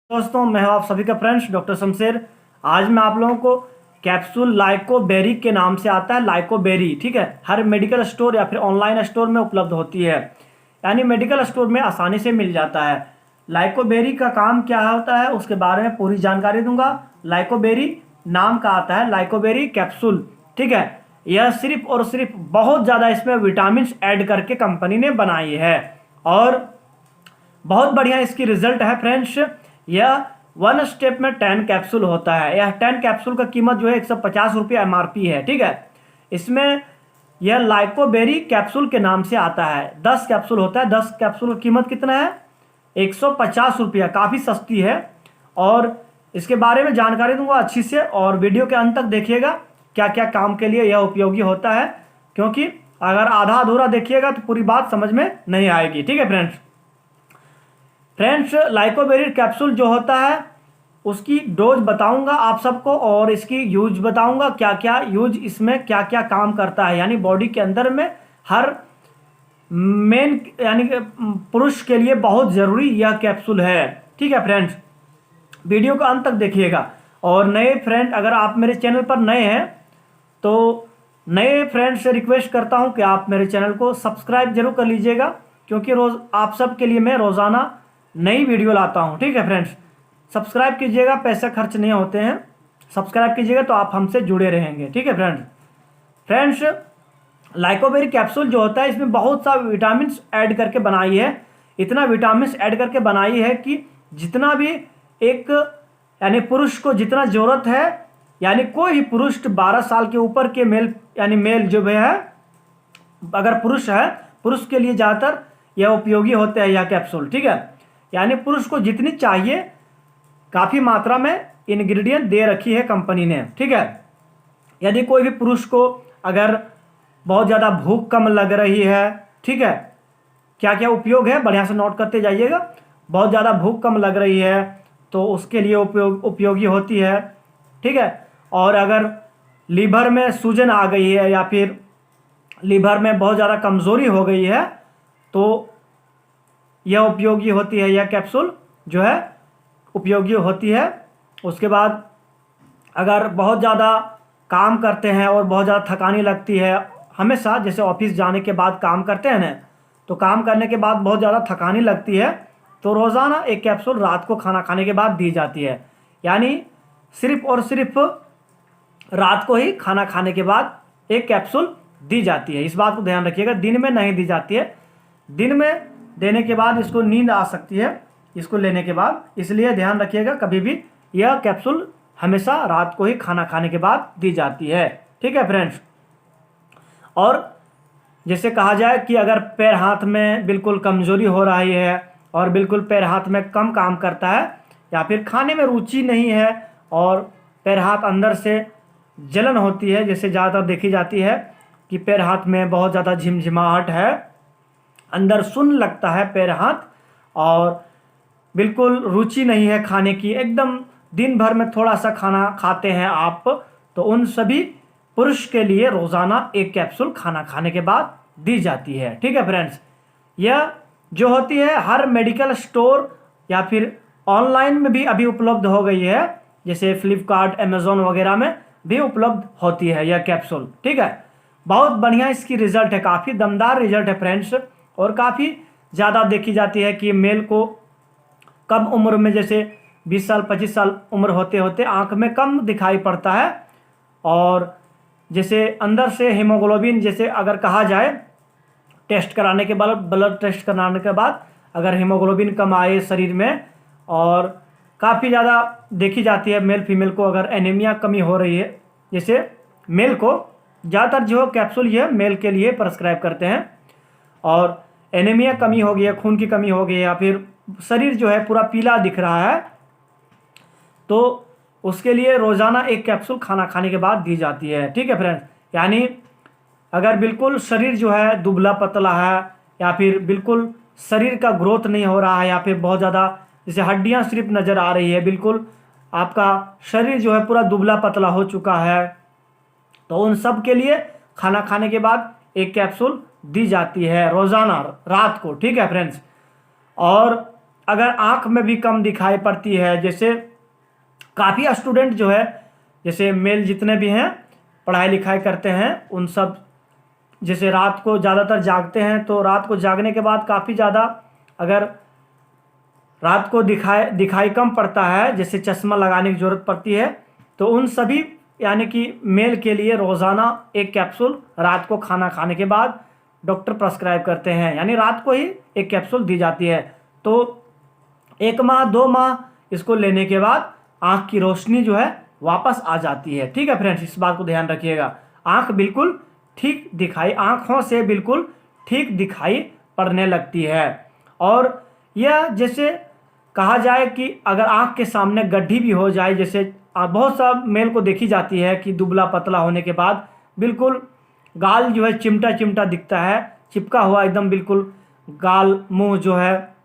दोस्तों, मैं हूं आप सभी का फ्रेंड्स डॉक्टर शमशेर। आज मैं आप लोगों को कैप्सूल लाइकोबेरी के नाम से आता है, लाइकोबेरी, ठीक है। हर मेडिकल स्टोर या फिर ऑनलाइन स्टोर में उपलब्ध होती है, यानी मेडिकल स्टोर में आसानी से मिल जाता है। लाइकोबेरी का काम क्या होता है उसके बारे में पूरी जानकारी दूंगा। लाइकोबेरी नाम का आता है लाइकोबेरी कैप्सूल, ठीक है। यह सिर्फ और सिर्फ बहुत ज़्यादा इसमें विटामिन ऐड करके कंपनी ने बनाई है और बहुत बढ़िया इसकी रिजल्ट है फ्रेंड्स। यह 1 स्टेप में 10 कैप्सूल होता है। यह 10 कैप्सूल का कीमत जो है 150 रुपये MRP है, ठीक है। इसमें यह लाइकोबेरी कैप्सूल के नाम से आता है। 10 कैप्सूल होता है। 10 कैप्सूल का कीमत कितना है? 150 रुपया, काफ़ी सस्ती है। और इसके बारे में जानकारी दूंगा अच्छी से, और वीडियो के अंत तक देखिएगा क्या क्या काम के लिए यह उपयोगी होता है, क्योंकि अगर आधा अधूरा देखिएगा तो पूरी बात समझ में नहीं आएगी, ठीक है फ्रेंड्स। लाइकोबेरी कैप्सूल जो होता है उसकी डोज बताऊंगा आप सबको, और इसकी यूज बताऊंगा क्या क्या यूज, इसमें क्या क्या काम करता है। यानी बॉडी के अंदर में हर मेन यानी पुरुष के लिए बहुत ज़रूरी यह कैप्सूल है, ठीक है फ्रेंड्स। वीडियो का अंत तक देखिएगा। और नए फ्रेंड, अगर आप मेरे चैनल पर नए हैं तो नए फ्रेंड से रिक्वेस्ट करता हूं कि आप मेरे चैनल को सब्सक्राइब जरूर कर लीजिएगा, क्योंकि रोज़ आप सब के लिए मैं रोज़ाना नई वीडियो लाता हूं, ठीक है फ्रेंड्स। सब्सक्राइब कीजिएगा, पैसे खर्च नहीं होते हैं। सब्सक्राइब कीजिएगा तो आप हमसे जुड़े रहेंगे, ठीक है फ्रेंड्स। लाइकोबेरी कैप्सूल जो होता है इसमें बहुत सा विटामिन ऐड करके बनाई है। इतना विटामिन ऐड करके बनाई है कि जितना भी एक यानी पुरुष को जितना ज़रूरत है, यानी कोई भी पुरुष 12 साल के ऊपर के मेल, यानी मेल जो भी है, अगर पुरुष है, पुरुष के लिए ज़्यादातर यह उपयोगी होते हैं यह कैप्सूल, ठीक है। यानी पुरुष को जितनी चाहिए काफ़ी मात्रा में इंग्रेडिएंट दे रखी है कंपनी ने, ठीक है। यदि कोई भी पुरुष को अगर बहुत ज़्यादा भूख कम लग रही है, ठीक है, क्या क्या उपयोग है बढ़िया से नोट करते जाइएगा। बहुत ज़्यादा भूख कम लग रही है तो उसके लिए उपयोगी होती है, ठीक है। और अगर लीवर में सूजन आ गई है या फिर लीवर में बहुत ज़्यादा कमज़ोरी हो गई है तो यह उपयोगी होती है, यह कैप्सूल जो है उपयोगी होती है। उसके बाद अगर बहुत ज़्यादा काम करते हैं और बहुत ज़्यादा थकानी लगती है, हमेशा जैसे ऑफिस जाने के बाद काम करते हैं ना, तो काम करने के बाद बहुत ज़्यादा थकानी लगती है, तो रोज़ाना एक कैप्सूल रात को खाना खाने के बाद दी जाती है। यानी सिर्फ और सिर्फ रात को ही खाना खाने के बाद एक कैप्सूल दी जाती है। इस बात को ध्यान रखिएगा, दिन में नहीं दी जाती है। दिन में देने के बाद इसको नींद आ सकती है इसको लेने के बाद, इसलिए ध्यान रखिएगा कभी भी यह कैप्सूल हमेशा रात को ही खाना खाने के बाद दी जाती है, ठीक है फ्रेंड्स। और जैसे कहा जाए कि अगर पैर हाथ में बिल्कुल कमज़ोरी हो रही है और बिल्कुल पैर हाथ में कम काम करता है, या फिर खाने में रुचि नहीं है और पैर हाथ अंदर से जलन होती है, जैसे ज़्यादातर देखी जाती है कि पैर हाथ में बहुत ज़्यादा झिमझिमाहट है, अंदर सुन्न लगता है पैर हाथ, और बिल्कुल रुचि नहीं है खाने की, एकदम दिन भर में थोड़ा सा खाना खाते हैं आप, तो उन सभी पुरुष के लिए रोज़ाना एक कैप्सूल खाना खाने के बाद दी जाती है, ठीक है फ्रेंड्स। यह जो होती है हर मेडिकल स्टोर या फिर ऑनलाइन में भी अभी उपलब्ध हो गई है, जैसे फ्लिपकार्ट, अमेज़ॉन वगैरह में भी उपलब्ध होती है यह कैप्सूल, ठीक है। बहुत बढ़िया इसकी रिजल्ट है, काफ़ी दमदार रिजल्ट है फ्रेंड्स। और काफ़ी ज़्यादा देखी जाती है कि मेल को कम उम्र में, जैसे 20 साल 25 साल उम्र होते होते आँख में कम दिखाई पड़ता है, और जैसे अंदर से हीमोग्लोबिन, जैसे अगर कहा जाए टेस्ट कराने के बाद, ब्लड टेस्ट कराने के बाद अगर हीमोग्लोबिन कम आए शरीर में, और काफ़ी ज़्यादा देखी जाती है मेल फीमेल को अगर एनीमिया कमी हो रही है, जैसे मेल को ज़्यादातर जो कैप्सूल ये मेल के लिए प्रेस्क्राइब करते हैं, और एनीमिया कमी हो गई है, खून की कमी हो गई है, या फिर शरीर जो है पूरा पीला दिख रहा है, तो उसके लिए रोज़ाना एक कैप्सूल खाना खाने के बाद दी जाती है, ठीक है फ्रेंड्स। यानी अगर बिल्कुल शरीर जो है दुबला पतला है, या फिर बिल्कुल शरीर का ग्रोथ नहीं हो रहा है, या फिर बहुत ज़्यादा जैसे हड्डियां सिर्फ नज़र आ रही है, बिल्कुल आपका शरीर जो है पूरा दुबला पतला हो चुका है, तो उन सब के लिए खाना खाने के बाद एक कैप्सूल दी जाती है रोज़ाना रात को, ठीक है फ्रेंड्स। और अगर आँख में भी कम दिखाई पड़ती है, जैसे काफ़ी स्टूडेंट जो है, जैसे मेल जितने भी हैं पढ़ाई लिखाई करते हैं, उन सब जैसे रात को ज़्यादातर जागते हैं, तो रात को जागने के बाद काफ़ी ज़्यादा अगर रात को दिखाई कम पड़ता है, जैसे चश्मा लगाने की ज़रूरत पड़ती है, तो उन सभी यानी कि मेल के लिए रोज़ाना एक कैप्सूल रात को खाना खाने के बाद डॉक्टर प्रेस्क्राइब करते हैं, यानी रात को ही एक कैप्सूल दी जाती है। तो 1 माह 2 माह इसको लेने के बाद आँख की रोशनी जो है वापस आ जाती है। ठीक है फ्रेंड्स, इस बात को ध्यान रखिएगा। आँख बिल्कुल ठीक दिखाई, आँखों से बिल्कुल ठीक दिखाई पड़ने लगती है। और यह जैसे कहा जाए कि अगर आँख के सामने गड्ढी भी हो जाए, जैसे बहुत सा मेल को देखी जाती है कि दुबला पतला होने के बाद बिल्कुल गाल जो है चिमटा चिमटा दिखता है, चिपका हुआ एकदम बिल्कुल गाल मुंह जो है,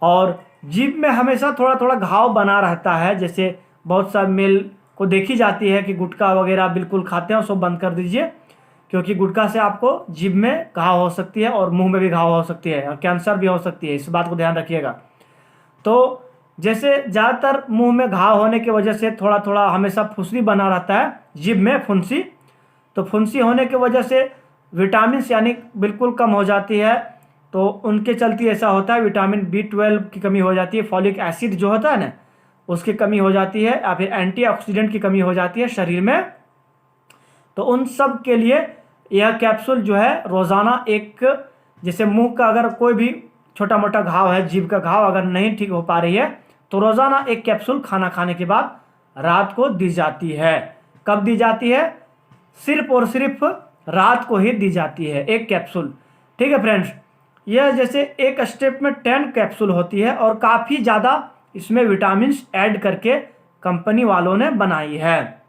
और जीभ में हमेशा थोड़ा थोड़ा घाव बना रहता है। जैसे बहुत सा मेल को देखी जाती है कि गुटखा वगैरह बिल्कुल खाते हैं, उसको बंद कर दीजिए, क्योंकि गुटखा से आपको जीभ में घाव हो सकती है और मुंह में भी घाव हो सकती है और कैंसर भी हो सकती है, इस बात को ध्यान रखिएगा। तो जैसे ज़्यादातर मुंह में घाव होने की वजह से थोड़ा थोड़ा हमेशा फुंसी बना रहता है, जीभ में फुंसी, तो फुंसी होने की वजह से विटामिन यानी बिल्कुल कम हो जाती है, तो उनके चलते ऐसा होता है। विटामिन B12 की कमी हो जाती है, फॉलिक एसिड जो होता है ना उसकी कमी हो जाती है, या फिर एंटीऑक्सीडेंट की कमी हो जाती है शरीर में। तो उन सब के लिए यह कैप्सूल जो है रोज़ाना एक, जैसे मुंह का अगर कोई भी छोटा मोटा घाव है, जीभ का घाव अगर नहीं ठीक हो पा रही है, तो रोज़ाना एक कैप्सूल खाना खाने के बाद रात को दी जाती है। कब दी जाती है? सिर्फ और सिर्फ रात को ही दी जाती है एक कैप्सूल। ठीक है फ्रेंड्स, यह जैसे एक स्टेप में 10 कैप्सूल होती है और काफ़ी ज़्यादा इसमें विटामिन ऐड करके कंपनी वालों ने बनाई है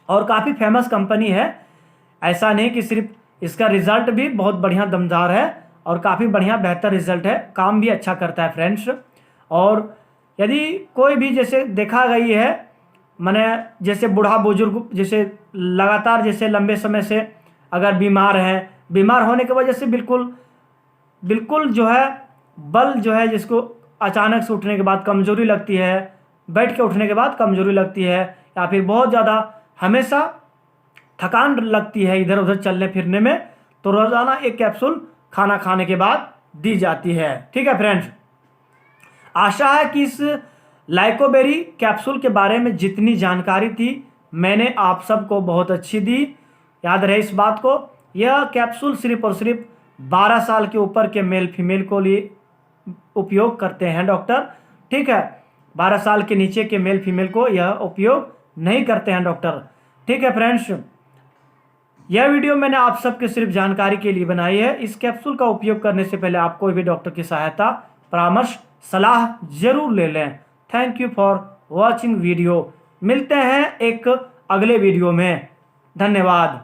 और काफ़ी फेमस कंपनी है। ऐसा नहीं कि सिर्फ, इसका रिज़ल्ट भी बहुत बढ़िया दमदार है और काफ़ी बढ़िया बेहतर रिज़ल्ट है, काम भी अच्छा करता है फ्रेंड्स। और यदि कोई भी जैसे देखा गई है, मैंने जैसे बूढ़ा बुजुर्ग जैसे लगातार जैसे लंबे समय से अगर बीमार हैं, बीमार होने की वजह से बिल्कुल जो है बल जो है, जिसको अचानक से उठने के बाद कमज़ोरी लगती है, बैठ के उठने के बाद कमज़ोरी लगती है, या फिर बहुत ज़्यादा हमेशा थकान लगती है इधर उधर चलने फिरने में, तो रोज़ाना एक कैप्सूल खाना खाने के बाद दी जाती है। ठीक है फ्रेंड्स, आशा है कि इस लाइकोबेरी कैप्सूल के बारे में जितनी जानकारी थी मैंने आप सबको बहुत अच्छी दी। याद रहे इस बात को, यह कैप्सूल सिर्फ और सिर्फ 12 साल के ऊपर के मेल फीमेल को लिए उपयोग करते हैं डॉक्टर। ठीक है, 12 साल के नीचे के मेल फीमेल को यह उपयोग नहीं करते हैं डॉक्टर। ठीक है फ्रेंड्स, यह वीडियो मैंने आप सबके सिर्फ जानकारी के लिए बनाई है। इस कैप्सूल का उपयोग करने से पहले आप कोई भी डॉक्टर की सहायता, परामर्श, सलाह जरूर ले लें। Thank you for watching video. मिलते हैं एक अगले वीडियो में। धन्यवाद।